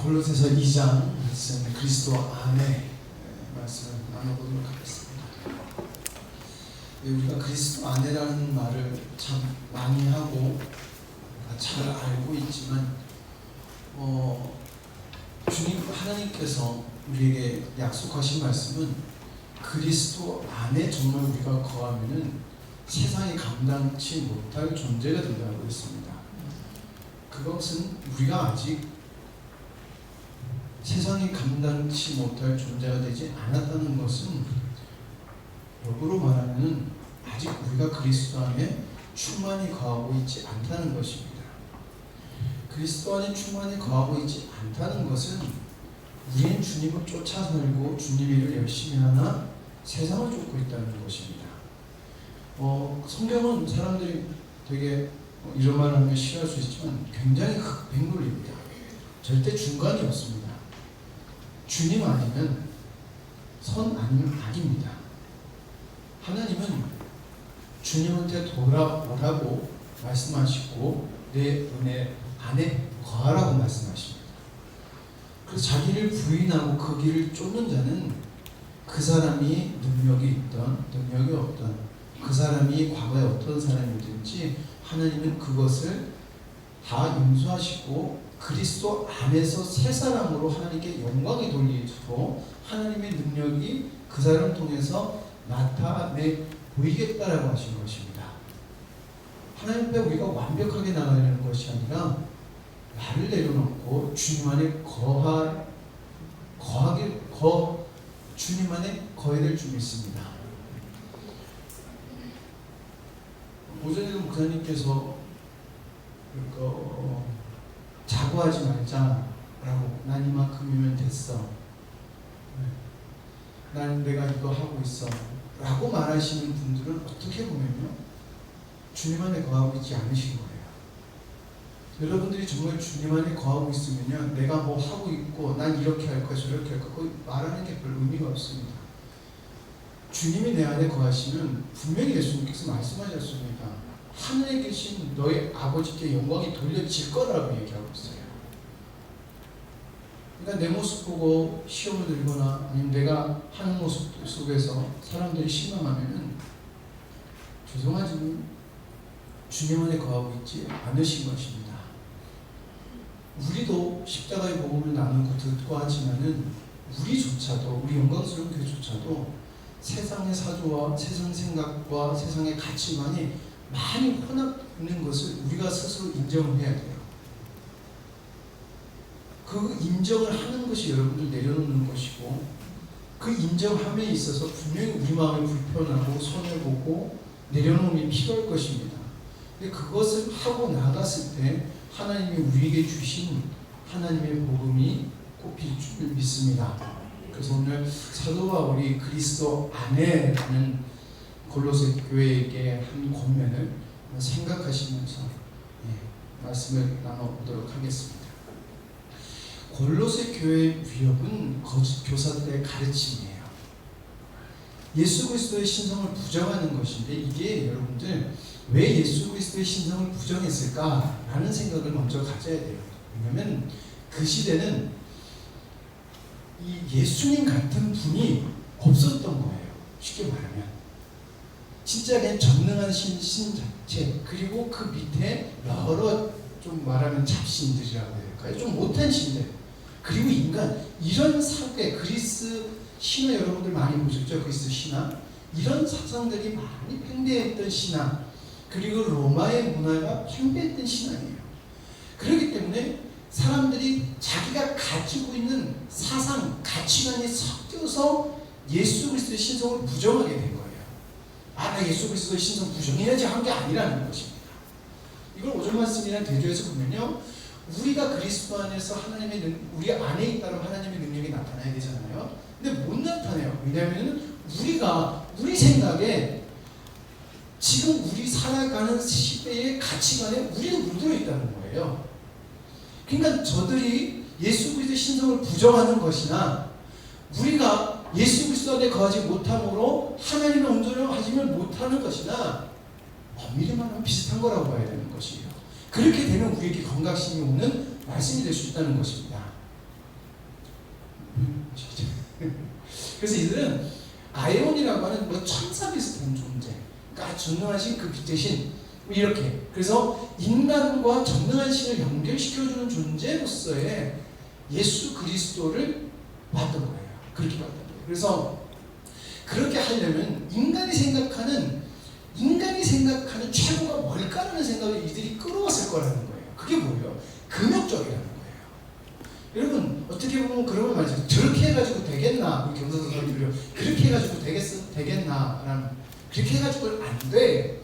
골로새서 2장 말씀, 그리스도 안에 말씀을 나눠보도록 하겠습니다. 우리가 그리스도 안에라는 말을 참 많이 하고 잘 알고 있지만 주님 하나님께서 우리에게 약속하신 말씀은 그리스도 안에 정말 우리가 거하면은 세상이 감당치 못할 존재가 된다고 했습니다. 그것은 우리가 아직 세상이 감당치 못할 존재가 되지 않았다는 것은 역으로 말하면 아직 우리가 그리스도 안에 충만히 거하고 있지 않다는 것입니다. 그리스도 안에 충만히 거하고 있지 않다는 것은 우리는 주님을 쫓아 살고 주님 일을 열심히 하나 세상을 쫓고 있다는 것입니다. 성경은 사람들이 되게 이런 말 하면 싫어할 수 있지만 굉장히 흑백론입니다. 절대 중간이 없습니다. 주님 아니면 선 아니면 악입니다. 하나님은 주님한테 돌아오라고 말씀하시고 내 은혜 안에 거하라고 말씀하십니다. 그래서 자기를 부인하고 그 길을 쫓는 자는 그 사람이 능력이 있던 능력이 없던 그 사람이 과거에 어떤 사람이든지 하나님은 그것을 다 용서하시고 그리스도 안에서 새 사람으로 하나님께 영광이 돌리시고 하나님의 능력이 그 사람을 통해서 나타내 보이겠다라고 하신 것입니다. 하나님 앞에 우리가 완벽하게 나가려는 것이 아니라 나를 내려놓고 주님 안에 주님 안에 거해야 될 줄 믿습니다. 오전에도 목사님께서 자고하지 말자라고 난 이만큼이면 됐어. 난 내가 이거 하고 있어 라고 말하시는 분들은 어떻게 보면요 주님 안에 거하고 있지 않으신 거예요. 여러분들이 정말 주님 안에 거하고 있으면요 내가 뭐 하고 있고 난 이렇게 할 거야 저렇게 할 거야 그거 말하는 게 별 의미가 없습니다. 주님이 내 안에 거하시면 분명히 예수님께서 말씀하셨습니다. 하늘에 계신 너희 아버지께 영광이 돌려질 거라고 얘기하고 있어요. 그러니까 내 모습 보고 시험을 들거나 아니면 내가 하는 모습 속에서 사람들이 실망하면은 죄송하지만 주님 안에 거하고 있지 않으신 것입니다. 우리도 십자가의 복음을 나누고 듣고 하지만은 우리조차도 우리 영광스러운 교회조차도 세상의 사조와 세상 생각과 세상의 가치관이 많이 혼합있는 것을 우리가 스스로 인정을 해야 돼요. 그 인정을 하는 것이 여러분들 내려놓는 것이고 그 인정함에 있어서 분명히 우리 마음이 불편하고 손해보고 내려놓음이 필요할 것입니다. 근데 그것을 하고 나갔을 때 하나님이 우리에게 주신 하나님의 복음이 꼽힐 줄 믿습니다. 그래서 오늘 사도 바울이 그리스도 안에라는 골로새 교회에게 한 권면을 생각하시면서 말씀을 나눠보도록 하겠습니다. 골로새 교회의 위협은 거짓 교사들의 가르침이에요. 예수 그리스도의 신성을 부정하는 것인데 이게 여러분들 왜 예수 그리스도의 신성을 부정했을까라는 생각을 먼저 가져야 돼요. 왜냐하면 그 시대는 이 예수님 같은 분이 없었던 거예요. 쉽게 말하면 진짜 그냥 전능한 신 자체 그리고 그 밑에 여러 좀 말하면 잡신들이라고 해야 될까요? 좀 못한 신들 그리고 인간 이런 사회 그리스 신화 여러분들 많이 보셨죠? 그리스 신화 이런 사상들이 많이 팽배했던 신화 그리고 로마의 문화가 팽배했던 신화예요. 그렇기 때문에 사람들이 자기가 가지고 있는 사상 가치관이 섞여서 예수 그리스도의 신성을 부정하게 된 거예요. 나 예수 그리스도의 신성 부정해야지 한 게 아니라는 것입니다. 이걸 오전 말씀이나 대조해서 보면요 우리가 그리스도 안에서 우리 안에 있다면 하나님의 능력이 나타나야 되잖아요. 근데 못 나타나요. 왜냐하면 우리가 우리 생각에 지금 우리 살아가는 시대의 가치관에 우리도 물들어 있다는 거예요. 그러니까 저들이 예수 그리스도의 신성을 부정하는 것이나 우리가 예수 그리스도 안에 거하지 못함으로 하나님의 온전을 하지 못하는 것이나 엄밀히 말하면 비슷한 거라고 봐야 되는 것이에요. 그렇게 되면 우리에게 경각심이 오는 말씀이 될 수 있다는 것입니다. 그래서 이들은 아에온이라고 하는 뭐 천사 비슷한 존재, 그러니까 전능하신 그 빛대신 이렇게, 그래서 인간과 전능한 신을 연결시켜주는 존재로서의 예수 그리스도를 봤던 거예요. 그렇게 봤던 거예요. 그래서 그렇게 하려면 인간이 생각하는 최고가 뭘까라는 생각을 이들이 끌어왔을 거라는 거예요. 그게 뭐예요? 금욕적이라는 거예요. 여러분 어떻게 보면 그런 말이죠. 저렇게 해가지고 되겠나? 우리 경서도 설교를 그렇게 해가지고 되겠나라는, 그렇게 해가지고 안 돼.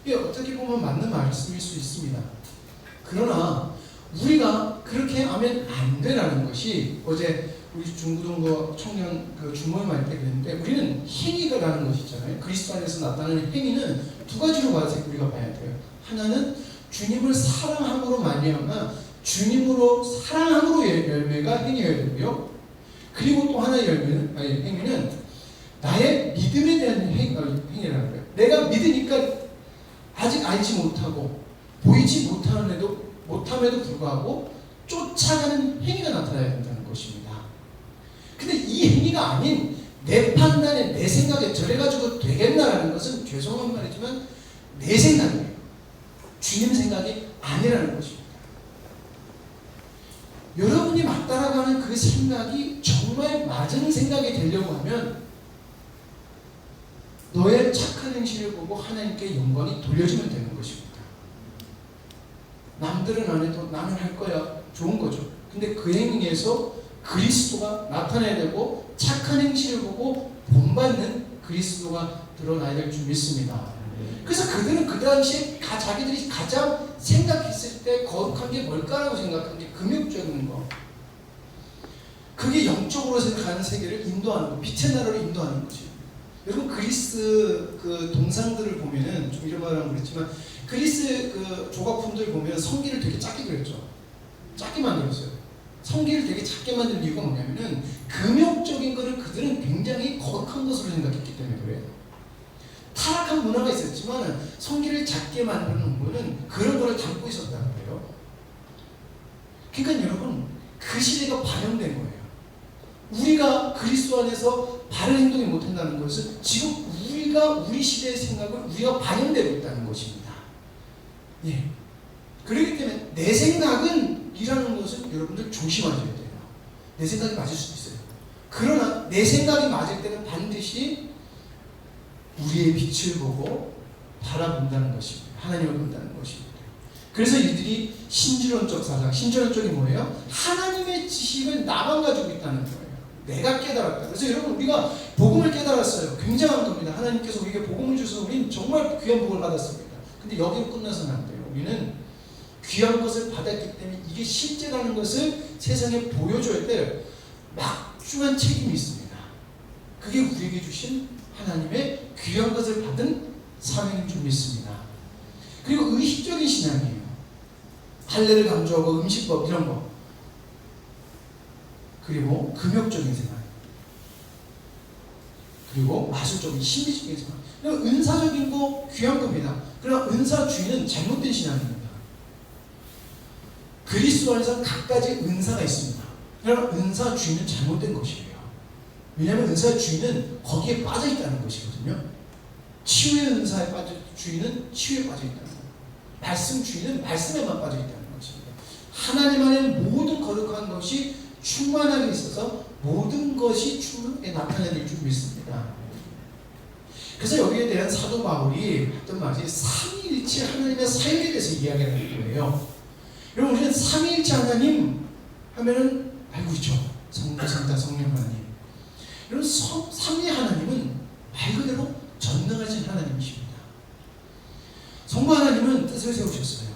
이게 어떻게 보면 맞는 말씀일 수 있습니다. 그러나 우리가 그렇게 하면 안 되라는 것이, 어제 우리 중고등부 청년 그 주모임 할 때 그랬는데, 우리는 행위가라는 것이 있잖아요. 그리스도 안에서 나타나는 행위는 두 가지로 우리가 봐야 돼요. 하나는 주님을 사랑함으로 말미암아 주님으로 사랑함으로 열매가 행위여야 되고요. 그리고 또 하나의 행위는 나의 믿음에 대한 행위라는 거예요. 내가 믿으니까 아직 알지 못하고 보이지 못함에도 불구하고 쫓아가는 행위가 나타나야 된다는 것입니다. 근데 이 행위가 아닌 내 판단에, 내 생각에 저래가지고 되겠나라는 것은 죄송한 말이지만 내 생각이에요. 주님 생각이 아니라는 것입니다. 여러분이 맞다라고 하는 그 생각이 정말 맞은 생각이 되려고 하면 너의 착한 행실을 보고 하나님께 영광이 돌려지면 되는 것입니다. 남들은 안 해도 나는 할 거야. 좋은 거죠. 근데 그 행위에서 그리스도가 나타나야 되고 착한 행실을 보고 본받는 그리스도가 드러나야 될 줄 믿습니다. 그래서 그들은 그 당시에 자기들이 가장 생각했을 때 거룩한 게 뭘까라고 생각한 게 금욕적인 거. 그게 영적으로 생각하는 세계를 인도하는 거, 빛의 나라로 인도하는 거지. 여러분 그리스 그 동상들을 보면은, 좀 이런 말하면 그렇지만 그리스 그 조각품들 보면 성기를 되게 작게 그렸죠. 작게 만들었어요. 성기를 되게 작게 만든 이유가 뭐냐면은 금욕적인 거를 그들은 굉장히 거룩한 것으로 생각했기 때문에 그래요. 타락한 문화가 있었지만 성기를 작게 만드는 거는 그런 거를 담고 있었다는 거예요. 그러니까 여러분 그 시대가 반영된 거예요. 우리가 그리스도 안에서 바른 행동이 못한다는 것은 지금 우리 시대의 생각을 우리가 반영되고 있다는 것입니다. 예. 그렇기 때문에 내 생각은 이라는 것은 여러분들 조심하셔야 돼요. 내 생각이 맞을 수도 있어요. 그러나 내 생각이 맞을 때는 반드시 우리의 빛을 보고 바라본다는 것입니다. 하나님을 본다는 것입니다. 그래서 이들이 신주론적 사상, 신주론적이 뭐예요? 하나님의 지식을 나만 가지고 있다는 거예요. 내가 깨달았다. 그래서 여러분 우리가 복음을 깨달았어요. 굉장한 겁니다. 하나님께서 우리에게 복음을 주셔서 우리는 정말 귀한 복을 받았습니다. 근데 여기로 끝나서는 안 돼요. 우리는 귀한 것을 받았기 때문에 이게 실제라는 것을 세상에 보여줘야 될 막중한 책임이 있습니다. 그게 우리에게 주신 하나님의 귀한 것을 받은 사명인 줄 믿습니다. 그리고 의식적인 신앙이에요. 할례를 강조하고 음식법 이런 거. 그리고 금욕적인 생각. 그리고 마술적인 신비적인 생각. 그리고 은사적인 거 귀한 겁니다. 그러나 은사 주의는 잘못된 신앙입니다. 그리스도 안에서 각가지 은사가 있습니다. 그러나 은사 주의는 잘못된 것이에요. 왜냐하면 은사 주의는 거기에 빠져 있다는 것이거든요. 치유의 은사에 주의는 치유에 빠져 있다는 거예요. 말씀 주의는 말씀에만 빠져 있다는 것입니다. 하나님 안에 모든 거룩한 것이 충만하게 있어서 모든 것이 충만하게 나타내질 줄 믿습니다. 그래서 여기에 대한 사도 바울이 했던 말이 삼위일체 하나님의 사역에 대해서 이야기하는 거예요. 여러분 우리는 삼위일체 하나님 하면은 알고 있죠. 성부, 성자, 성령 하나님. 여러분 삼위 하나님은 말 그대로 전능하신 하나님이십니다. 성부 하나님은 뜻을 세우셨어요.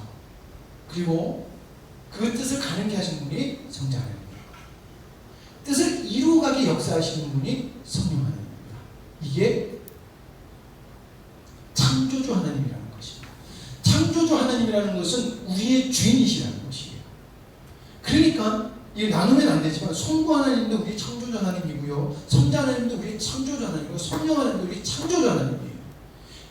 그리고 그 뜻을 가능케 하신 분이 성자 하나님이에요. 뜻을 이루어가게 역사하시는 분이 성령 하나님입니다. 이게 창조주 하나님이라는 것입니다. 창조주 하나님이라는 것은 우리의 주인이시라는 것이에요. 그러니까 이게 나누면 안 되지만 성부 하나님도 우리 창조주 하나님이고요. 성자 하나님도 우리 창조주 하나님이고 성령 하나님도 우리 창조주 하나님이에요.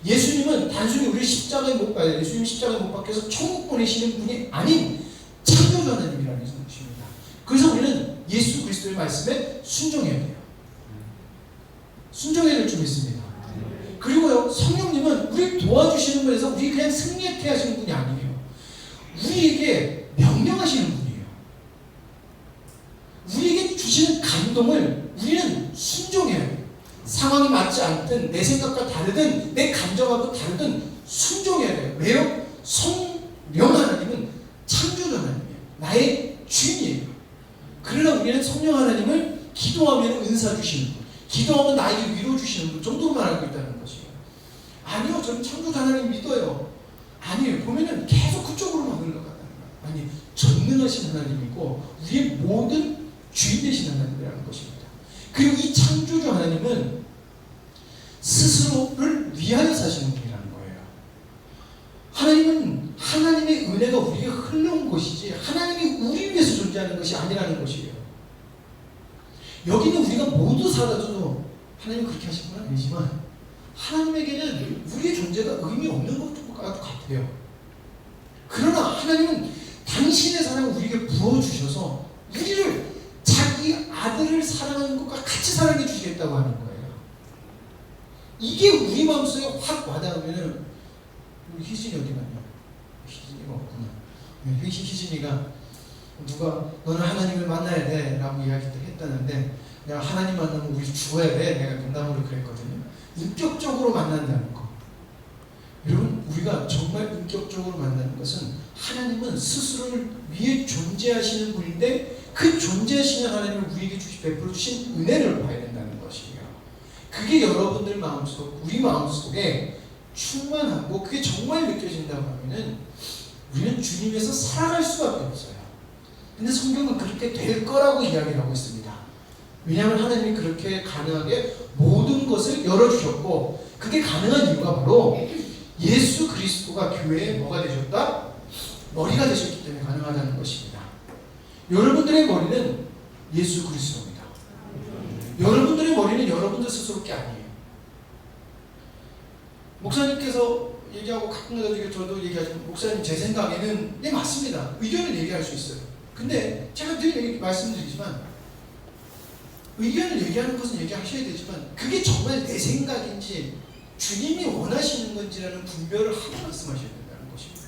예수님은 단순히 우리 십자가에 못 박아요. 예수님 십자가에 못 박혀서 천국 보내시는 분이 아닌 창조주 하나님이라는 것입니다. 그래서 우리는 예수 그리스도의 말씀에 순종해야 돼요. 순종해야 될 줄 믿습니다. 그리고요, 성령님은 우리를 도와주시는 분에서 우리 그냥 승리케 하시는 분이 아니에요. 우리에게 명령하시는 분이에요. 우리에게 주시는 감동을 우리는 순종해야 돼요. 상황이 맞지 않든 내 생각과 다르든 내 감정하고 다르든 순종해야 돼요. 왜요? 성령 하나님은 창조주 하나님이에요. 나의 주인이에요. 그러나 우리는 성령 하나님을 기도하면 은사 주시는 분, 기도하면 나에게 위로 주시는 분 정도로만 알고 있다는 것이에요. 아니요, 저는 창조주 하나님 믿어요. 아니에요. 보면은 계속 그쪽으로만 흘러간다는 거예요. 아니, 전능하신 하나님이고 우리의 모든 주인 되신 하나님이라는 것입니다. 그리고 이 창조주 하나님은 스스로를 위하여 사시는 분이라는 거예요. 하나님은 하나님의 은혜가 우리에게 흘러온 것이지 하나님이 우리 위해서 존재하는 것이 아니라는 것이에요. 여기는 우리가 모두 살아도 하나님은 그렇게 하신 건 아니지만 하나님에게는 우리의 존재가 의미 없는 것과 같아요. 그러나 하나님은 당신의 사랑을 우리에게 부어주셔서 우리를 자기 아들을 사랑하는 것과 같이 사랑해 주시겠다고 하는 거예요. 이게 우리 마음속에 확 와닿으면 우리 희진이 어디 갔냐? 희진이가 없구나. 희진이가 누가 너는 하나님을 만나야 돼 라고 이야기했다는데 내가 하나님 만나면 우리 죽어야 돼 내가 농담으로 그랬거든요. 인격적으로 만난다는 거. 여러분, 우리가 정말 인격적으로 만나는 것은 하나님은 스스로를 위해 존재하시는 분인데 그 존재하시는 하나님을 우리에게 베풀어 주신 은혜를 봐야 된다는 것이에요. 그게 여러분들 마음속, 우리 마음속에 충만하고 그게 정말 느껴진다고 하면은 우리는 주님에서 살아갈 수밖에 없어요. 근데 성경은 그렇게 될 거라고 이야기를 하고 있습니다. 왜냐하면 하나님이 그렇게 가능하게 모든 것을 열어주셨고 그게 가능한 이유가 바로 예수 그리스도가 교회에 뭐가 되셨다? 머리가 되셨기 때문에 가능하다는 것입니다. 여러분들의 머리는 예수 그리스도입니다. 여러분들의 머리는 여러분들 스스로 게 아니에요. 목사님께서 얘기하고 가끔 저도 얘기하지만 목사님 제 생각에는 네 맞습니다. 의견을 얘기할 수 있어요. 근데 제가 늘 말씀드리지만 의견을 얘기하는 것은 얘기하셔야 되지만 그게 정말 내 생각인지 주님이 원하시는 건지라는 분별을 하고 말씀하셔야 된다는 것입니다.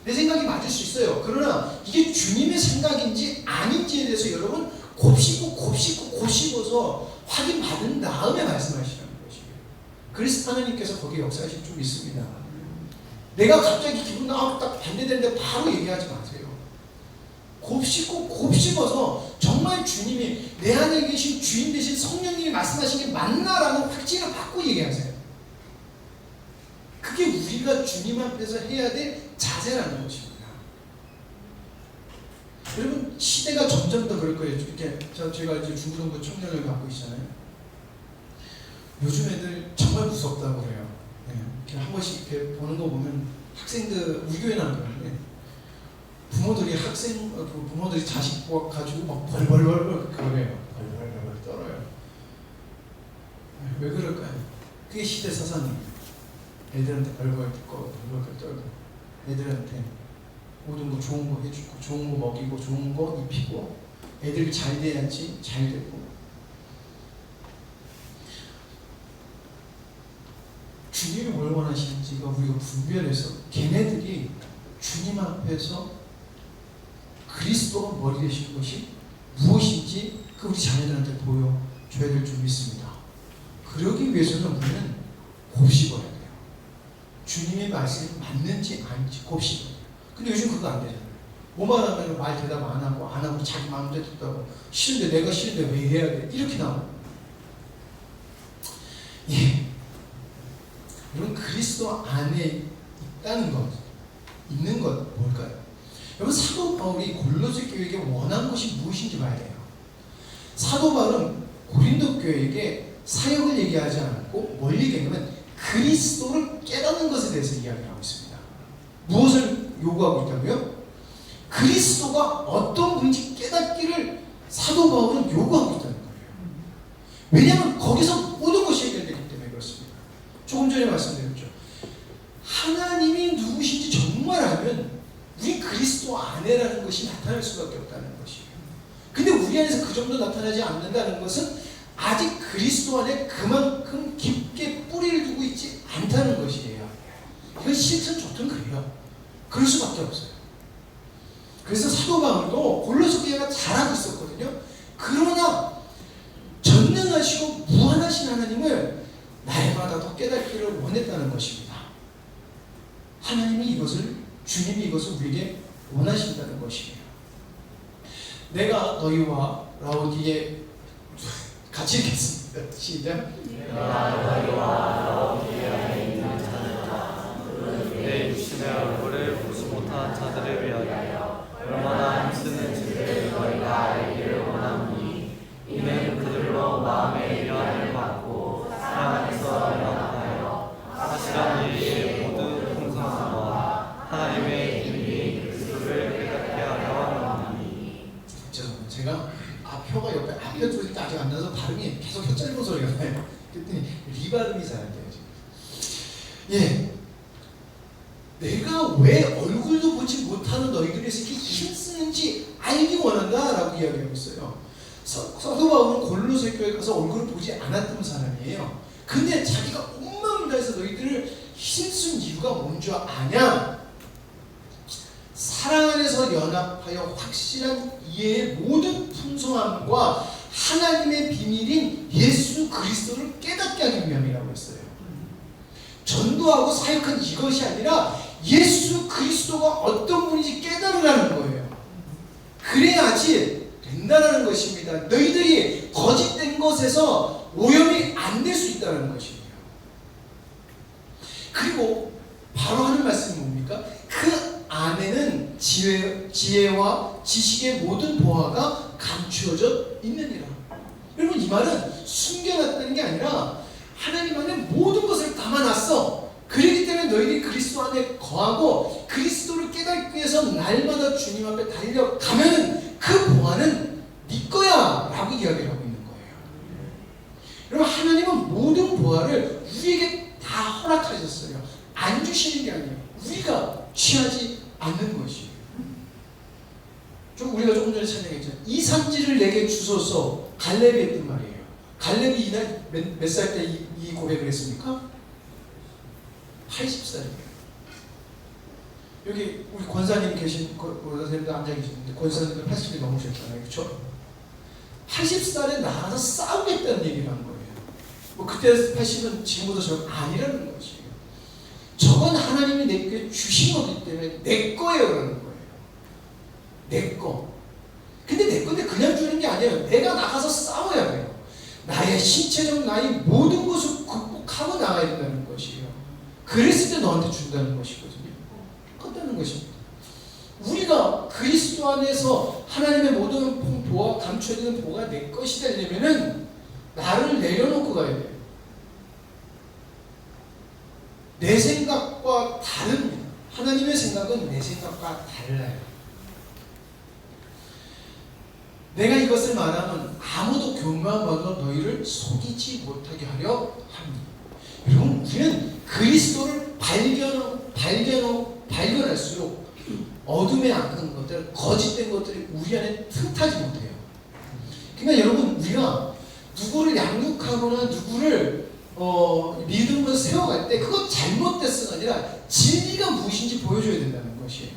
내 생각이 맞을 수 있어요. 그러나 이게 주님의 생각인지 아닌지에 대해서 여러분 곱씹어서 확인받은 다음에 말씀하시라는 것이에요. 그리스도 하나님께서 거기에 역사하실 줄 믿습니다. 내가 갑자기 기분 나고 딱 반대되는데 바로 얘기하지 마세요. 곱씹어서 정말 주님이 내 안에 계신 주인 되신 성령님이 말씀하신 게 맞나라는 확신을 받고 얘기하세요. 그게 우리가 주님 앞에서 해야 될 자세라는 것입니다. 여러분, 시대가 점점 더 그럴 거예요. 이렇게 제가 이제 중고등부 청년을 갖고 있잖아요. 요즘 애들 정말 무섭다고 그래요. 이렇게 한 번씩 이렇게 보는 거 보면 학생들 우리 교회 나왔는데 부모들이 자식 가지고 막 벌벌벌 그래요. 벌벌벌 떨어요. 왜 그럴까요? 그게 시대 사상이에요. 애들한테 벌벌 듣고 벌벌 떨고 애들한테 모든 거 좋은 거 해주고 좋은 거 먹이고 좋은 거 입히고 애들이 잘 돼야지 잘 되고 주님이 뭘 원하시는지가 우리가 분별해서 걔네들이 주님 앞에서 그리스도가 머리 되신 것이 무엇인지 그 우리 자녀들한테 보여줘야 될 줄 믿습니다. 그러기 위해서는 우리는 곱씹어야 돼요. 주님의 말씀이 맞는지 아닌지 곱씹어야 돼요. 근데 요즘 그거 안 되잖아요. 뭐만 하면 말 대답 안 하고 자기 마음대로 듣다고 싫은데 내가 싫은데 왜 해야 돼? 이렇게 나와요. 예. 여러분, 그리스도 안에 있다는 것, 있는 것 뭘까요? 여러분, 사도 바울이 골로새 교회에게 원한 것이 무엇인지 봐야 돼요. 사도 바울은 고린도 교회에게 사역을 얘기하지 않고 뭘 얘기하냐면 그리스도를 깨닫는 것에 대해서 이야기를 하고 있습니다. 무엇을 요구하고 있다고요? 그리스도가 어떤 분인지 깨닫기를 사도 바울은 요구하고 있다는 거예요. 왜냐하면 거기서 모든 것이 해결되기 때문에 그렇습니다. 조금 전에 말씀드렸죠. 하나님이 누구신지 정말 알면 우리 그리스도 안에라는 것이 나타날 수밖에 없다는 것이에요. 근데 우리 안에서 그 정도 나타나지 않는다는 것은 아직 그리스도 안에 그만큼 깊게 뿌리를 두고 있지 않다는 것이에요. 이건 실천 좋든 그래요. 그럴 수밖에 없어요. 그래서 사도 바울도 골로새 교회가 잘하고 있었거든요. 그러나 전능하시고 무한하신 하나님을 날마다 더 깨닫기를 원했다는 것입니다. 하나님이 주님이 이것을 우리에게 원하신다는 것이에요. 내가 너희와 라오디에 같이 읽겠습니다. 시작. 내가 너희와 라오디게아에 있는 자들과 내 육신의 얼굴을 보지 못한 자들을 위하여 얼마나 힘쓰는지를 너희가 알기를 원하노니 이는 그들로 마음의 위안을 받고 사랑 안에서 연합하여 사실한 이의 모든 풍성함과 하나님의 힘이 그리스도를 깨닫게 하려 하노니. 제가 표가 옆에 앞에 들으니까 아직 안 나서 발음이 계속 혀짧은 소리가 나요. 그랬더니 리발음이 잘 안 돼요. 예, 내가 왜 얼굴도 보지 못하는 너희들에서 이렇게 힘쓰는지 알기 원한다라고 이야기하고 있어요. 사도 바울은 골로새 교회 가서 얼굴을 보지 않았던 사람이에요. 근데 자기가 온 마음을 다해서 너희들을 힘쓴 이유가 뭔 줄 아냐? 사랑 안에서 연합하여 확실한 이해의 모든 풍성함과 하나님의 비밀인 예수 그리스도를 깨닫게 하기 위함이라고 했어요. 전도하고 사역한 이것이 아니라 예수 그리스도가 어떤 분인지 깨달으라는 거예요. 그래야지 된다는 것입니다. 너희들이 거짓된 것에서 오염이 안 될 수 있다는 것이에요. 그리고 바로 하는 말씀이 뭡니까? 그 안에는 지혜와 지식의 모든 보화가 감추어져 있느니라. 여러분, 이 말은 숨겨놨다는 게 아니라 하나님 안에 모든 것을 담아놨어. 그렇기 때문에 너희들이 그리스도 안에 거하고 그리스도를 깨닫기 위해서 날마다 주님 앞에 달려가면 그 보화는 네 거야 라고 이야기를 하고 있는 거예요. 여러분, 하나님은 모든 보화를 우리에게 다 허락하셨어요. 안 주시는 게 아니에요. 우리가 취하지 않는 것이에요. 우리가 조금 전에 찬양했죠. 이 산지를 내게 주소서. 갈렙이 했던 말이에요. 갈렙이 이날 몇 살 때 이 고백을 했습니까? 80살이에요. 여기 우리 권사님 계신 권사님들 앉아 계시는데 권사님들 80이 넘으셨잖아요. 그렇죠? 80살에 나가서 싸우겠다는 얘기를 한 거예요. 뭐 그때 80은 지금보다 저 아니라는 것이에요. 저건 하나님이 내게 주신 거기 때문에 내 거예요 라는 거예요. 내 거. 근데 내 건데 그냥 주는 게 아니에요. 내가 나가서 싸워야 돼요. 나의 신체적 나의 모든 것을 극복하고 나가야 된다는 것이에요. 그랬을 때 너한테 준다는 것이거든요. 그렇다는 것입니다. 우리가 그리스도 안에서 하나님의 모든 보화, 감춰야 되는 보화가 내 것이 되려면은 나를 내려놓고 가야 돼요. 내 생각과 다릅니다. 하나님의 생각은 내 생각과 달라요. 내가 이것을 말하면 아무도 교만받아 너희를 속이지 못하게 하려 합니다. 여러분, 우리는 그리스도를 발견할수록 어둠에 악한 것들, 거짓된 것들이 우리 안에 틈타지 못해요. 그러니까 여러분, 우리가 누구를 양육하거나 누구를 믿음으로 세워갈 때 그거 잘못됐어가 아니라 진리가 무엇인지 보여줘야 된다는 것이에요.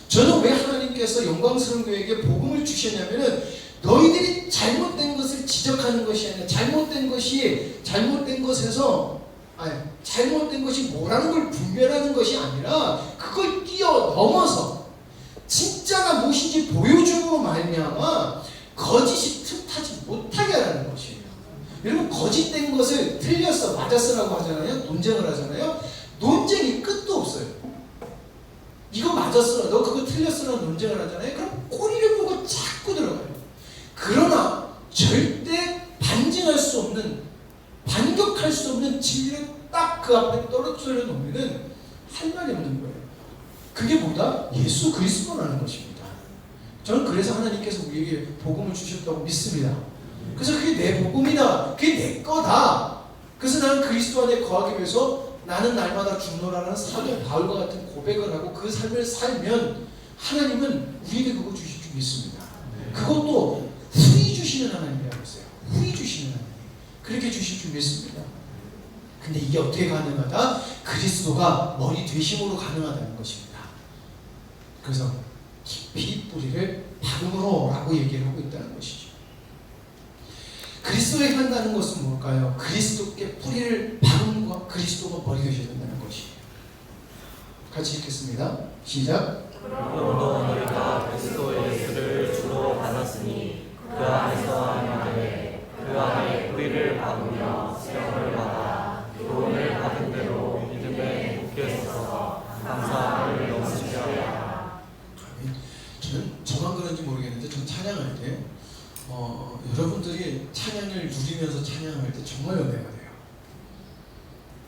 저는 왜 하나님께서 영광스러운 교회에게 복음을 주셨냐면은 너희들이 잘못된 것을 지적하는 것이 아니라 잘못된 것이 뭐라는 걸 분별하는 것이 아니라 그걸 뛰어넘어서 진짜가 무엇인지 보여줌으로 말미암아 거짓이 틈타지 못하게 하라는 것이에요. 여러분, 거짓된 것을 틀렸어, 맞았어라고 하잖아요. 논쟁을 하잖아요. 논쟁이 끝도 없어요. 이거 맞았어, 너 그거 틀렸어라는 논쟁을 하잖아요. 그럼 꼬리를 보고 자꾸 들어가요. 그러나 절대 반증할 수 없는, 반격할 수 없는 진리를 딱 그 앞에 떨어뜨려 놓으면은 할 말이 없는 거예요. 그게 뭐다? 예수 그리스도라는 것입니다. 저는 그래서 하나님께서 우리에게 복음을 주셨다고 믿습니다. 그래서 그게 내 복음이다. 그게 내 거다. 그래서 나는 그리스도 안에 거하기 위해서 나는 날마다 죽노라는 사도 바울과 같은 고백을 하고 그 삶을 살면 하나님은 우리에게 그거 주실 줄 믿습니다. 그것도 후히 주시는 하나님이라고 했어요. 후히 주시는 하나님. 그렇게 주실 줄 믿습니다. 근데 이게 어떻게 가능하다? 그리스도가 머리 되심으로 가능하다는 것입니다. 그래서 깊이 뿌리를 박음으로 라고 얘기를 하고 있다는 것이죠. 그리스도에 간다는 것은 뭘까요? 그리스도께 뿌리를 박음과 그리스도가 머리 되셔야 된다는 것이에요. 같이 읽겠습니다. 시작. 그러므로 너희가 그리스도 예수를 주로 받았으니 그 안에서 하나님께 그 안에 뿌리를 박으며 세움을 받아 교훈을 받은 대로 믿음에 굳게 서서 감사함을 넘치게 하라. 저는 저만 그런지 모르겠는데 전 찬양할 때 여러분들이 찬양을 누리면서 찬양할 때 정말 은혜가 돼요.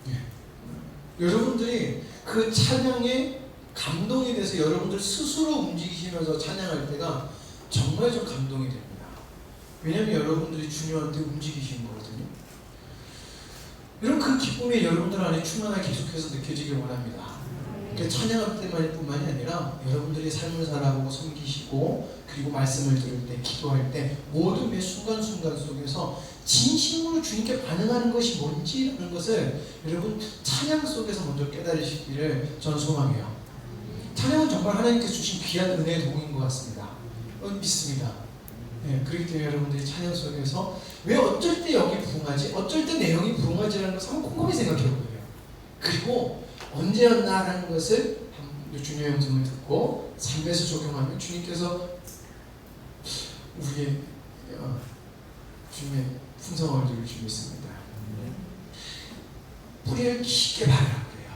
예. 여러분들이 그 찬양에 감동이 돼서 여러분들 스스로 움직이시면서 찬양할 때가 정말 좀 감동이 됩니다. 왜냐하면 여러분들이 주님한테 움직이시는 거거든요. 이런 그 기쁨이 여러분들 안에 충만하게 계속해서 느껴지길 원합니다. 그러니까 찬양할 때만뿐만이 아니라 여러분들이 삶을 살아가고 섬기시고 그리고 말씀을 들을 때, 기도할 때 모든 매 순간순간 속에서 진심으로 주님께 반응하는 것이 뭔지라는 것을 여러분 찬양 속에서 먼저 깨달으시기를 저는 소망해요. 찬양은 정말 하나님께서 주신 귀한 은혜의 도구인 것 같습니다. 믿습니다. 네, 그렇기 때문에 여러분들이 찬양 속에서 왜 어쩔 때 여기 부흥하지? 어쩔 때 내용이 부흥하지라는 것을 한번 곰곰이 생각해보세요. 그리고 언제였나라는 것을 주님의 음성을 듣고 삶에서 적용하면 주님께서 우리의 주님의 풍성함을 드릴 줄 믿습니다. 뿌리를 깊게 박으라고요.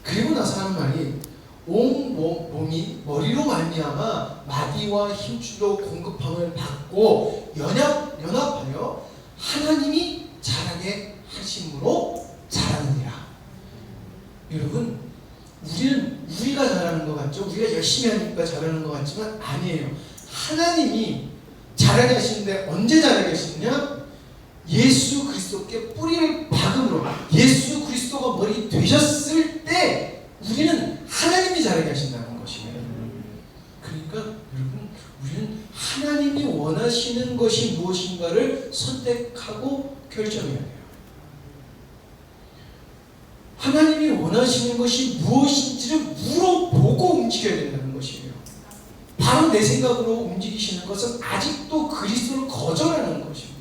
그리고 나서 하는 말이 온 몸이 머리로 말미암아 마디와 힘줄로 공급함을 받고 연합하여 하나님이 자라게 하심으로 자라느니라. 여러분, 우리가 자라는 것 같죠? 우리가 열심히 하니까 자라는 것 같지만 아니에요. 하나님이 자라게 하시는데 언제 자라게 하시느냐? 예수 그리스도께 뿌리를 박음으로 예수 그리스도가 머리 되셨을 때 우리는 하나님이 자라게 하신다는 것이에요. 그러니까 여러분, 우리는 하나님이 원하시는 것이 무엇인가를 선택하고 결정해야 돼요. 하나님이 원하시는 것이 무엇인지를 물어보고 움직여야 된다는 것이에요. 바로 내 생각으로 움직이시는 것은 아직도 그리스도를 거절하는 것입니다.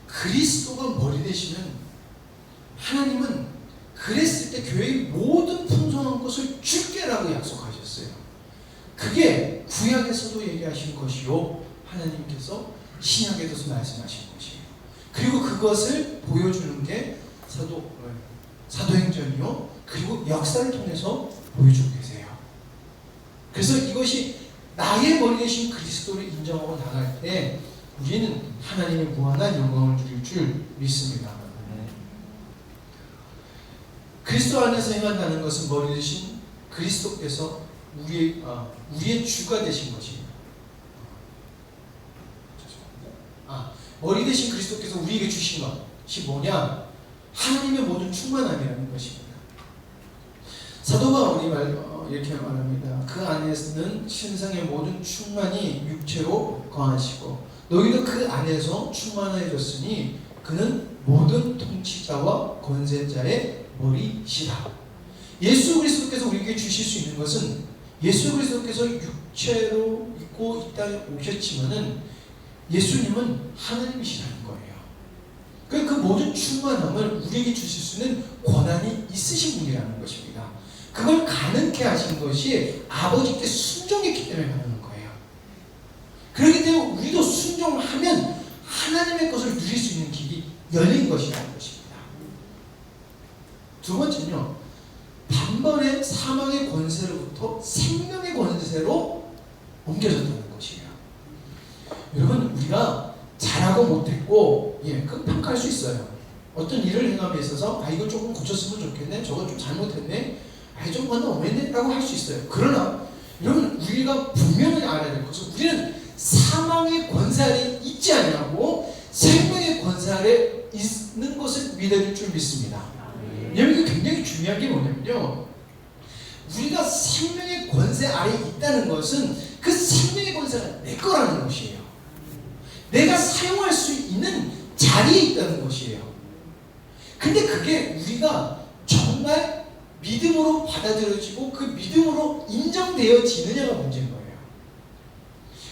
그리스도가 머리 되시면 하나님은 그랬을 때 교회의 모든 풍성한 것을 줄게라고 약속하셨어요. 그게 구약에서도 얘기하신 것이요, 하나님께서 신약에도 말씀하신 것이에요. 그리고 그것을 보여주는 게 사도행전이요, 그리고 역사를 통해서 보여주고 계세요. 그래서 이것이 나의 머리 대신 그리스도를 인정하고 나갈 때 우리는 하나님의 무한한 영광을 누릴 줄 믿습니다. 그리스도 안에서 행한다는 것은 머리 대신 그리스도께서 우리의 주가 되신 것이에요. 머리 대신 그리스도께서 우리에게 주신 것이 뭐냐? 하나님의 모든 충만함이라는 것입니다. 사도 바울이 이렇게 말합니다. 그 안에서는 신성의 모든 충만이 육체로 거하시고 너희도 그 안에서 충만해졌으니 그는 모든 통치자와 권세자의 머리시라. 예수 그리스도께서 우리에게 주실 수 있는 것은 예수 그리스도께서 육체로 있고 이 땅에 오셨지만은 예수님은 하나님이시라는 거예요. 그 모든 충만함을 우리에게 주실 수 있는 권한이 있으신 분이라는 것입니다. 그걸 가능케 하신 것이 아버지께 순종했기 때문에 가능한 거예요. 그렇기 때문에 우리도 순종하면 하나님의 것을 누릴 수 있는 길이 열린 것이라는 것입니다. 두 번째는요, 단번에 사망의 권세로부터 생명의 권세로 옮겨졌다는 것이에요. 여러분, 우리가 잘하고 못했고 그 평가할 수 있어요. 어떤 일을 행함에 있어서 이거 조금 고쳤으면 좋겠네, 저거 좀 잘못했네, 좀 너무했네 라고 할 수 있어요. 그러나 여러분, 우리가 분명히 알아야 될 것은 우리는 사망의 권세 아래 있지 않냐고 생명의 권세 아래 있는 것을 믿을 줄 믿습니다. 왜냐하면 이게 굉장히 중요한 게 뭐냐면요, 우리가 생명의 권세 아래에 있다는 것은 그 생명의 권세가 내 거라는 것이에요. 내가 사용할 수 있는 자리에 있다는 것이에요. 근데 그게 우리가 정말 믿음으로 받아들여지고 그 믿음으로 인정되어지느냐가 문제인 거예요.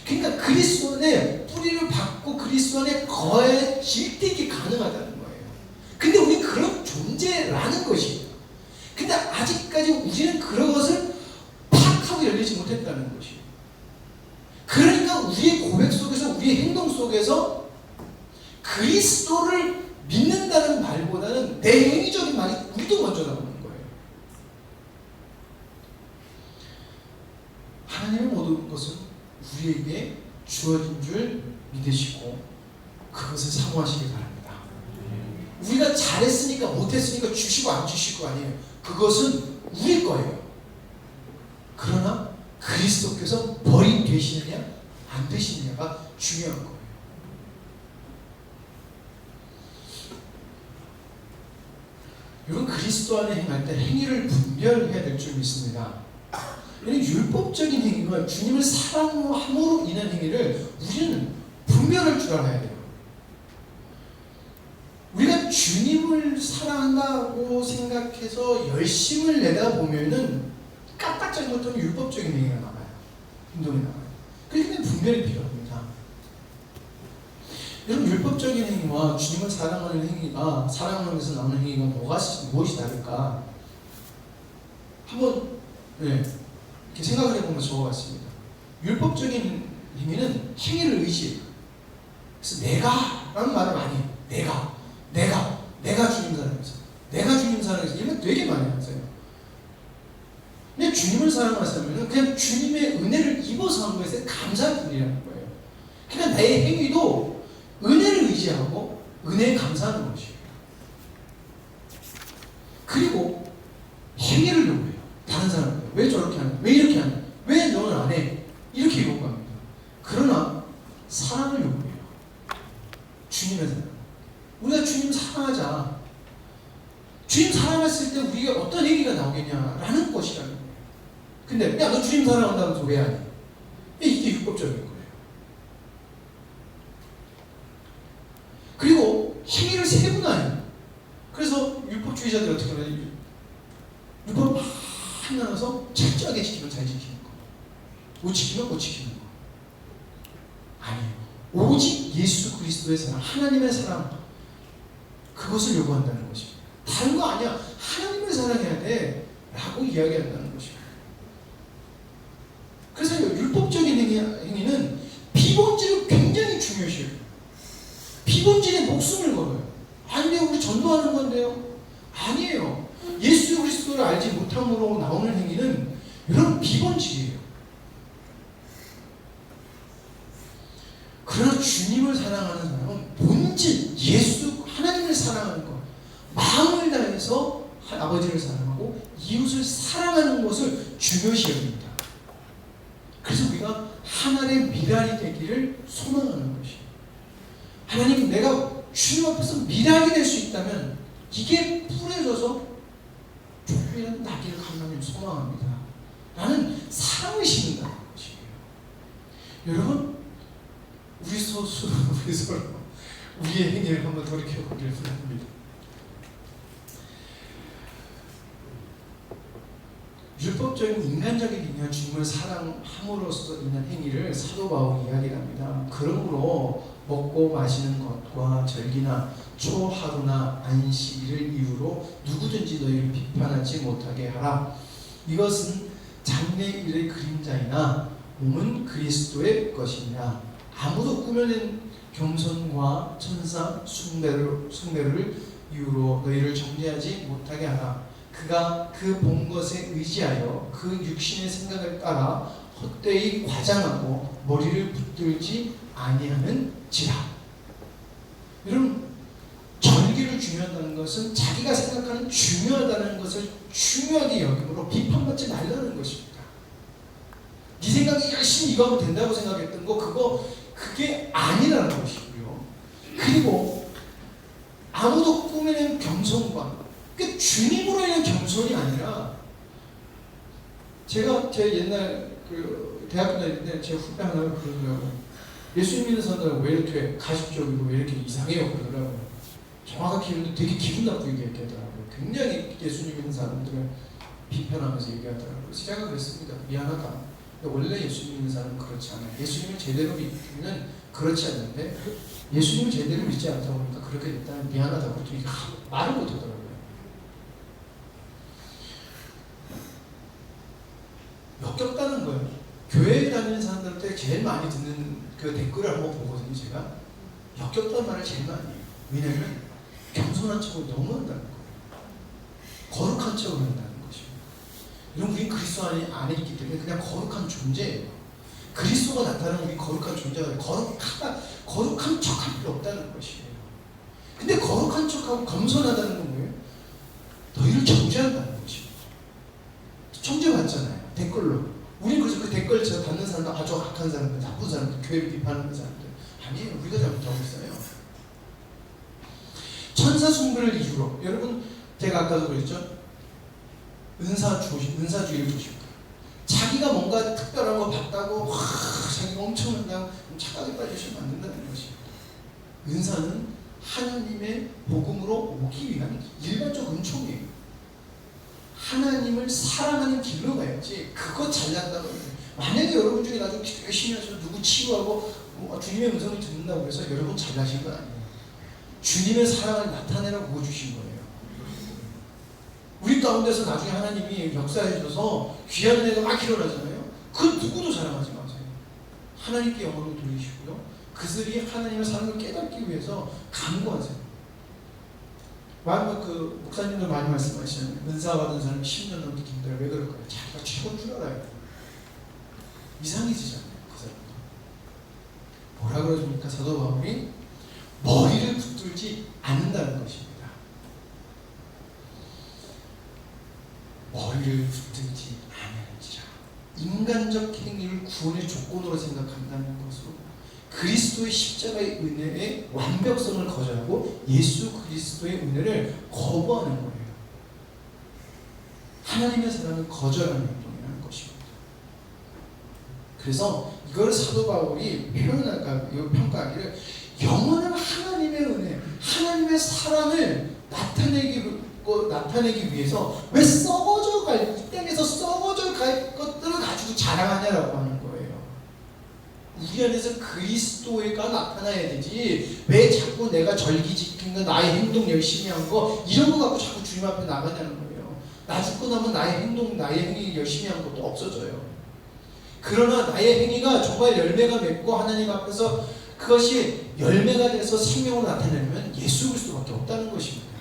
그러니까 그리스도 안에 뿌리를 받고 그리스도 안에 거해질 때 이게 가능하다는 거예요. 근데 우리는 그런 존재라는 것이에요. 근데 아직까지 우리는 그런 것을 파악하고 열리지 못했다는 것이에요. 그러니까 우리의 고백 속에서 우리의 행동 속에서 그리스도를 믿는다는 말보다는 내 행위적인 말이 우리도 먼저 나오는 거예요. 하나님의 모든 것은 우리에게 주어진 줄 믿으시고 그것을 사모하시기 바랍니다. 우리가 잘했으니까 못했으니까 주시고 안 주시고 아니에요. 그것은 우리 거예요. 그러나 그리스도께서 벌이 되시느냐 안 되시느냐가 중요한 거예요. 여러분 그리스도 안에 행할 때 행위를 분별해야 될 줄 믿습니다. 율법적인 행위와 주님을 사랑함으로 인한 행위를 우리는 분별할 줄 알아야 돼요. 우리가 주님을 사랑한다고 생각해서 열심을 내다 보면은 깜빡 못하면 율법적인 행위가 나와요. 행동이 나와요. 그러니까 분별이 필요합니다. 여러분 율법적인 행위와 주님을 사랑하는 행위가 사랑하면서 나오는 행위가 무엇이 다를까? 한번 이렇게 생각을 해보면 좋을 것 같습니다. 율법적인 행위는 행위를 의지해요. 그래서 내가라는 말을 많이 해요. 내가 주님 사랑해서 내가 주님 사랑해서 이런 거 되게 많이 하세요. 근데 주님을 사랑하시면 그냥 주님의 은혜를 입어서 한 것에 감사할 뿐이라는 거예요. 그러니까 나의 행위도 은혜를 의지하고 은혜에 감사하는 것이에요. 그리고 행위를 요구해요. 다른 사람들 왜 저렇게 하냐? 왜 이렇게 하냐? 왜 너는 안 해? 이렇게 요구합니다. 그러나 사랑을 요구해요. 주님의 사랑. 우리가 주님 사랑하자. 주님 사랑했을 때 우리가 어떤 행위가 나오겠냐라는 것이라는 거예요. 근데 야 너 주님 사랑한다면서 왜 하니? 이게 율법적인 거예요. 그리고 행위를 세분화해요. 그래서 율법주의자들이 어떻게 하냐? 율법 막 나눠서 철저하게 지키면 잘 지키는 거, 못 지키면 못 지키는 거. 아니에요. 오직 예수 그리스도의 사랑, 하나님의 사랑, 그것을 요구한다는 것입니다. 다른 거 아니야. 하나님을 사랑해야 돼 라고 이야기한다는 것입니다. 그래서 율법적인 행위는 비본질을 굉장히 중요시해요. 비본질에 목숨을 걸어요. 아니요 우리 전도하는 건데요. 아니에요. 예수 그리스도를 알지 못함으로 나오는 행위는 여러분 비본질이에요. 그러나 주님을 사랑하는 사람은 본질, 예수 하나님을 사랑하는 것, 마음을 다해서 아버지를 사랑하고 이웃을 사랑하는 것을 중요시 여깁니다. 그래서 우리가 하나의 미랄이 되기를 소망하는 것이에요. 하나님, 내가 주님 앞에서 미랄이 될 수 있다면 이게 뿌려져서 조금이라도 나기를 하나님 소망합니다. 라는 사랑을 심는다는 것이에요. 여러분, 우리 서로 우리의 행위를 한번 돌이켜보기를 바랍니다. 율법적인 인간적인 행위와 주님을 사랑함으로써 인한 행위를 사도 바울이 이야기합니다. 그러므로 먹고 마시는 것과 절기나 초하루나 안식일을 이유로 누구든지 너희를 비판하지 못하게 하라. 이것은 장래일의 그림자이나 몸은 그리스도의 것이니라. 아무도 꾸며낸 겸손과 천사 숭배를 이유로 너희를 정죄하지 못하게 하라. 그가 그 본 것에 의지하여 그 육신의 생각을 따라 헛되이 과장하고 머리를 붙들지 아니하는지라. 여러분, 절기를 중요하다는 것은 자기가 생각하는 중요하다는 것을 중요하게 여김으로 비판받지 말라는 것입니다. 네 생각이 열심히 이거 하면 된다고 생각했던 거 그게 아니라는 것이고요. 그리고 아무도 꾸며낸 겸손과, 주님으로 인한 겸손이 아니라 제가 제 옛날 그 대학교 다닐 때 제 후배 하나 그러더라고요. 예수님 믿는 사람들은 왜 이렇게 가식적이고 왜 이렇게 이상해요 그러더라고요. 정확하게 얘기해도 되게 기분 나쁘게 얘기하더라고요. 굉장히 예수님 믿는 사람들을 비판하면서 얘기하더라고요. 그래서 제가 그랬습니다. 미안하다. 근데 원래 예수님 믿는 사람은 그렇지 않아요. 예수님을 제대로 믿기는 그렇지 않는데 예수님을 제대로 믿지 않다 보니까 그렇게 됐다면 미안하다고 또 말을 못하더라고요. 역겹다는 거예요. 교회에 다니는 사람들한테 제일 많이 듣는 그 댓글을 한번 보거든요. 제가 역겹다는 말을 제일 많이 해요. 왜냐하면 겸손한 척을 너무 한다는 거예요. 거룩한 척을 한다는 것이에요. 이런 우리 그리스도 안에 있기 때문에 그냥 거룩한 존재예요. 그리스도가 나타나는 우리 거룩한 존재가 거룩한 척할 필요 없다는 것이에요. 근데 거룩한 척하고 겸손하다는 건 뭐예요? 너희를 정죄한다는 것이에요. 정죄받잖아요. 댓글로. 우리 그래서 그 댓글 제가 받는 사람들 아주 악한 사람들, 나쁜 사람들, 교회를 비판하는 사람들 아니에요. 우리가 잘못하고 있어요. 천사 숭배를 이유로 여러분 제가 아까도 그랬죠. 은사주의를 주십니다. 자기가 뭔가 특별한 거 봤다고 자기가 엄청 그냥 착각에 빠지시면 안 된다는 것입니다. 은사는 하나님의 복음으로 오기 위한 일반적 은총이에요. 하나님을 사랑하는 길로 가야지 그거 잘난다고 해요. 만약에 여러분 중에 나중에 열심히 해서 누구 치유하고 주님의 음성을 듣는다고 해서 여러분 잘나신 건 아니에요. 주님의 사랑을 나타내라고 보여주신 거예요. 우리 가운데서 나중에 하나님이 역사해 줘서 귀한 은혜가 막 일어나잖아요. 그 누구도 자랑하지 마세요. 하나님께 영광을 돌리시고요. 그들이 하나님의 사랑을 깨닫기 위해서 간구하세요. 그 목사님들 많이 말씀하시는 은사 받은 사람이 10년 넘게 힘들어요. 왜 그럴까요? 자기가 최고인 줄 알아요. 이상해지잖아요. 그 사람도. 뭐라 그러십니까? 사도 바울이 머리를 붙들지 않는다는 것입니다. 머리를 붙들지 않을지라. 인간적 행위를 구원의 조건으로 생각한다는 것으로 그리스도의 십자가의 은혜의 완벽성을 거절하고 예수 그리스도의 은혜를 거부하는 거예요. 하나님의 사랑을 거절하는 행동이라는 것입니다. 그래서 이걸 사도 바울이 평가하기를 영원한 하나님의 은혜, 하나님의 사랑을 나타내기 위해서 왜 이 땅에서 썩어져 갈 것들을 가지고 자랑하냐라고 하는 거예요. 우리 안에서 그리스도가 나타나야 되지 왜 자꾸 내가 절기 지킨 거 나의 행동 열심히 한 거 이런 거 갖고 자꾸 주님 앞에 나가냐는 거예요. 나 죽고 나면 나의 행위 열심히 한 것도 없어져요. 그러나 나의 행위가 정말 열매가 맺고 하나님 앞에서 그것이 열매가 돼서 생명으로 나타내려면 예수 그리스도밖에 없다는 것입니다.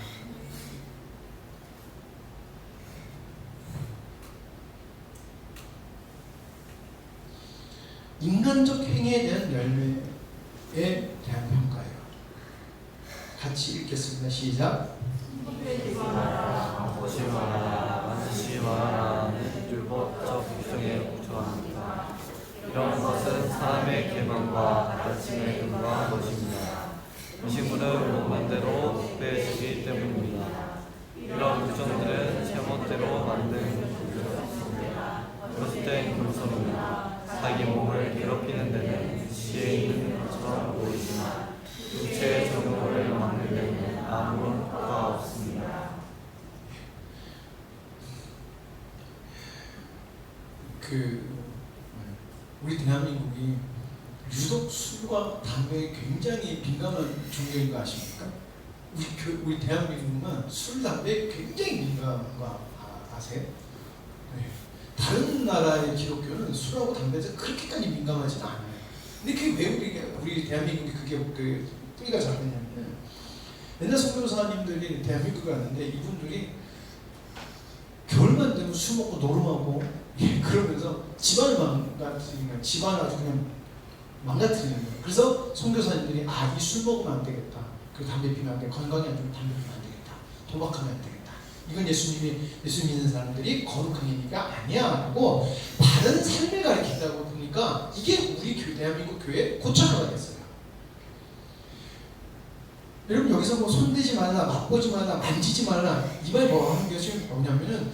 인간적 행위에 대한 열매에 대한 평가예요. 같이 읽겠습니다. 시작. 보지 마라, 만지지 마라는 율법적 규정에 국조합니다. 이런 것은 사람의 계명과 가르침에 근거한 것입니다. 음식물은 몸만대로 특별해지기 때문입니다. 이런 규정들은 제멋대로 만든 규정입니다. 헛된 금속입니다. 자기 몸을 괴롭히는 데는 지혜 있는 것처럼 보이지만 육체의 정욕을 막는 데는 아무런 효과가 없습니다. 우리 대한민국이 유독 술과 담배에 굉장히 민감한 종교인 거 아십니까? 우리 대한민국은 술, 담배에 굉장히 민감한 거 아세요? 네. 다른 나라의 기독교는 술하고 담배에서 그렇게까지 민감하지는 않아요. 근데 그게 왜 우리 대한민국이 그게 뿌리가 잡혔냐면 옛날 선교사님들이 대한민국에 왔는데 이분들이 겨울만 되면 술 먹고 노름하고 그러면서 집안을 망가뜨리는 집안을 아주 그냥 망가뜨리는 거예요. 그래서 선교사님들이 이 술 먹으면 안 되겠다. 그리고 담배 피면 안 되겠다. 건강이 안 좋으면 담배 피면 안 되겠다. 도박하면 안 되겠다. 이건 예수 믿는 사람들이 거룩한 행위가 아니야 하고 바른 삶을 가르친다고 보니까 이게 우리 대한민국 교회 고착화가 됐어요. 여러분 여기서 뭐 손대지 말라, 맛보지 말라, 만지지 말라 이 말 뭐 하는 것이 뭐냐면은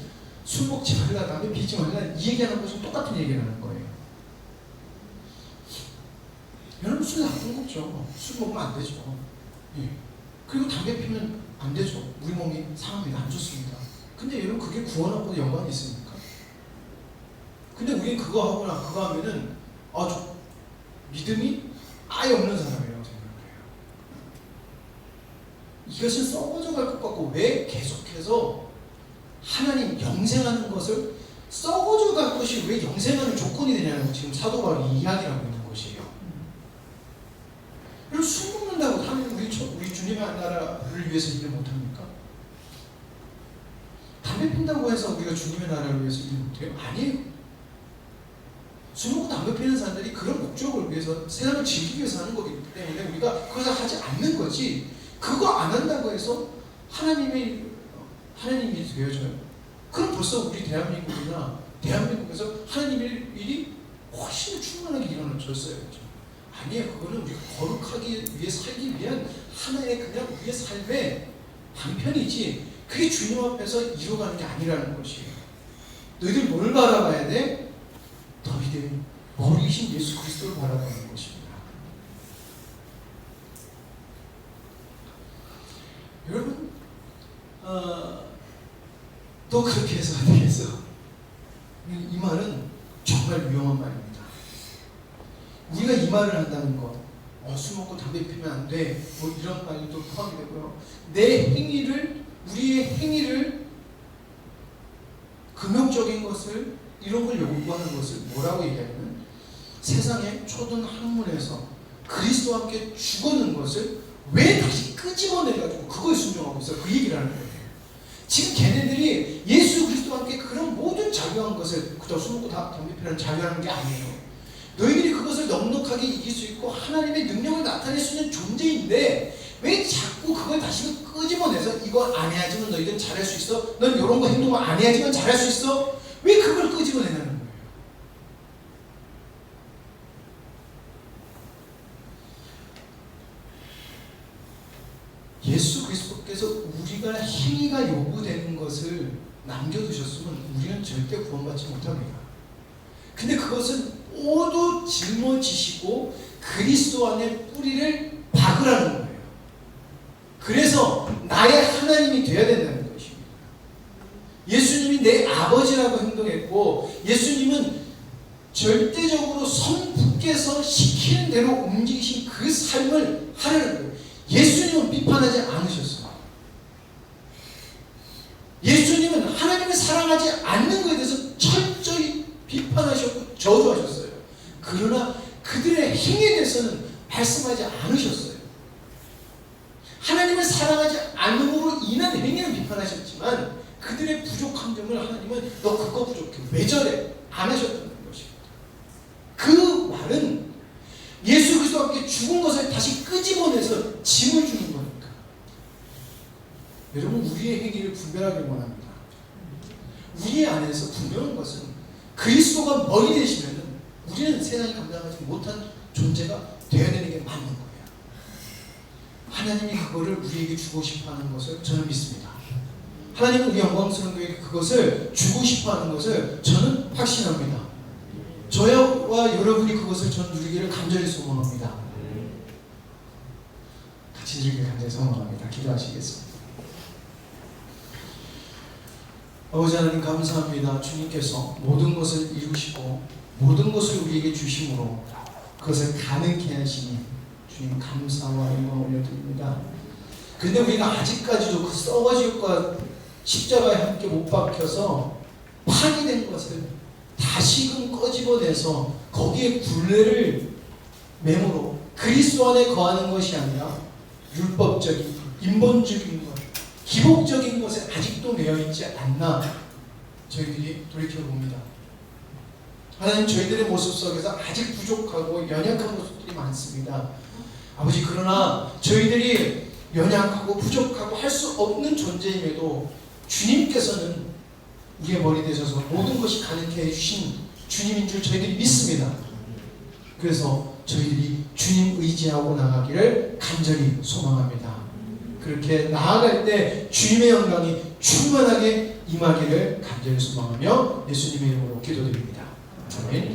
술 먹지 말라, 담배 피지 말라 이 얘기하는 것은 똑같은 얘기를 하는 거예요. 여러분 술 나쁜 거죠. 술 먹으면 안 되죠. 예. 그리고 담배 피면 안 되죠. 우리 몸이 상합니다. 안 좋습니다. 근데 여러분 그게 구원하고도 연관이 있습니까? 근데 우리는 그거 하거나 그거 하면은 저 믿음이 아예 없는 사람이라고 생각해요. 이것은 썩어져 갈 것 같고 왜 계속해서 하나님 영생하는 것을 썩어져 갈 것이 왜 영생하는 조건이 되냐는 지금 사도 바울이 이야기하고 있는 것이에요. 그리고 술 먹는다고 하면 우리 주님의 나라를 위해서 일을 못합니까? 담배 핀다고 해서 우리가 주님의 나라를 위해서 일을 못해요? 아니에요. 술 먹고 담배 피는 사람들이 그런 목적을 위해서 세상을 즐기기 위해서 하는 거기 때문에 우리가 그것을 하지 않는 거지, 그거 안 한다고 해서 하나님이 되어져요. 그럼 벌써 우리 대한민국에서 하나님의 일이 훨씬 더 충만하게 일어나졌어요. 아니에요. 그거는 우리가 거룩하기 위해 살기 위한 하나의 그냥 우리의 삶의 방편이지, 그게 주님 앞에서 이루어가는 게 아니라는 것이에요. 너희들 뭘 바라봐야 돼? 너희들 머리이신 예수 그리스도를 바라보는 것입니다. 여러분, 또 그렇게 해서 안 되겠어. 이 말은 정말 위험한 말입니다. 우리가 이 말을 한다는 것, 술 먹고 담배 피면 안 돼, 뭐 이런 말도 포함이 되고요. 우리의 행위를, 금욕적인 것을, 이런 걸 요구하는 것을 뭐라고 얘기하냐면, 세상의 초등 학문에서 그리스도와 함께 죽었는 것을 왜 다시 끄집어내가지고 그거에 순종하고 있어요. 그 얘기를 하는 거예요. 지금 걔네들이 예수 그리스도와 함께 그런 모든 자유한 것을, 그저 술 먹고 담배 피는 자유하는 게 아니에요. 너희들이 그것을 넉넉하게 이길 수 있고 하나님의 능력을 나타낼 수 있는 존재인데 왜 자꾸 그걸 다시 끄집어내서 이거 안 해야지만 너희들 잘할 수 있어? 넌 이런 거 행동을 안 해야지만 잘할 수 있어? 왜 그걸 끄집어내냐는 거예요. 예수 그리스도께서 우리가 행위가 요구되는 것을 남겨두셨으면 우리는 절대 구원받지 못합니다. 근데 그것은 모두 짊어지시고 그리스도 안에 뿌리를 박으라는 거예요. 그래서 나의 하나님이 되어야 된다는 것입니다. 예수님이 내 아버지라고 행동했고, 예수님은 절대적으로 성부께서 시키는 대로 움직이신 그 삶을 하려는 거예요. 예수님은 비판하지 않으셨어요. 예수님은 하나님을 사랑하지 않는 것에 대해서 철저히 비판하셨고 저주하셨어요. 그러나 그들의 행위에 대해서는 말씀하지 않으셨어요. 하나님을 사랑하지 않음으로 인한 행위는 비판하셨지만 그들의 부족한 점을 하나님은 너 그거 부족해, 왜 저래? 안 하셨다는 것입니다. 그 말은 예수 그리스도와 함께 죽은 것을 다시 끄집어내서 짐을 주는 거니까. 여러분, 우리의 행위를 분별하길 원합니다. 우리 안에서 분명한 것은 그리스도가 머리 되시면 우리는 세상이 감당하지 못한 존재가 되어야 되는 게 맞는 거예요. 하나님이 그거를 우리에게 주고 싶어하는 것을 저는 믿습니다. 하나님은 우리 영광스러운 교회에 그것을 주고 싶어하는 것을 저는 확신합니다. 저와 여러분이 그것을 전 누리기를 간절히 소망합니다. 같이 누리기를 간절히 소망합니다. 기도하시겠습니다. 아버지 하나님 감사합니다. 주님께서 모든 것을 이루시고 모든 것을 우리에게 주심으로 그것을 가능케 하시니 주님 감사와 영광 올려드립니다. 근데 우리가 아직까지도 그 썩어질과 십자가에 함께 못 박혀서 파괴된 것을 다시금 꺼집어내서 거기에 굴레를 매물어 그리스도 안에 거하는 것이 아니라 율법적인, 인본적인 것, 기복적인 것에 아직도 매여있지 않나 저희들이 돌이켜봅니다. 하나님, 저희들의 모습 속에서 아직 부족하고 연약한 모습들이 많습니다. 아버지, 그러나 저희들이 연약하고 부족하고 할 수 없는 존재임에도 주님께서는 우리의 머리 되셔서 모든 것이 가능케 해주신 주님인 줄 저희들이 믿습니다. 그래서 저희들이 주님 의지하고 나가기를 간절히 소망합니다. 그렇게 나아갈 때 주님의 영광이 충만하게 임하기를 간절히 소망하며 예수님의 이름으로 기도드립니다. 아멘.